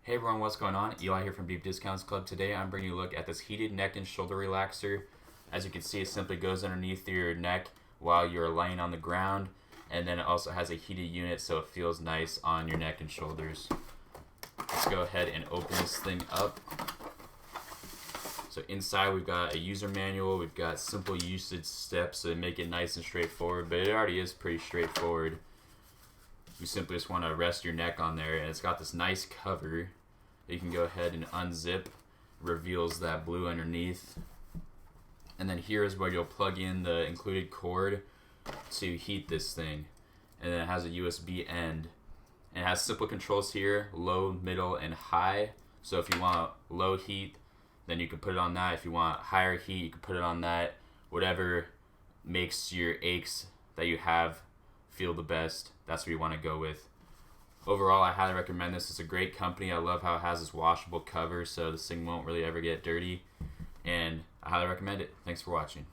Hey everyone, what's going on? Eli here from Beef Discounts Club. Today I'm bringing you a look at this heated neck and shoulder relaxer. As you can see, it simply goes underneath your neck while you're laying on the ground, and then it also has a heated unit so it feels nice on your neck and shoulders. Let's go ahead and open this thing up. So inside we've got a user manual, we've got simple usage steps to make it nice and straightforward, but it already is pretty straightforward. You simply just want to rest your neck on there, and it's got this nice cover. You can go ahead and unzip, reveals that blue underneath. And then here is where you'll plug in the included cord to heat this thing. And then it has a USB end. And it has simple controls here, low, middle, and high. So if you want low heat, then you can put it on that. If you want higher heat, you can put it on that. Whatever makes your aches that you have feel the best, that's what you want to go with. Overall, I highly recommend this. It's a great company. I love how it has this washable cover so this thing won't really ever get dirty, and I highly recommend it. Thanks for watching.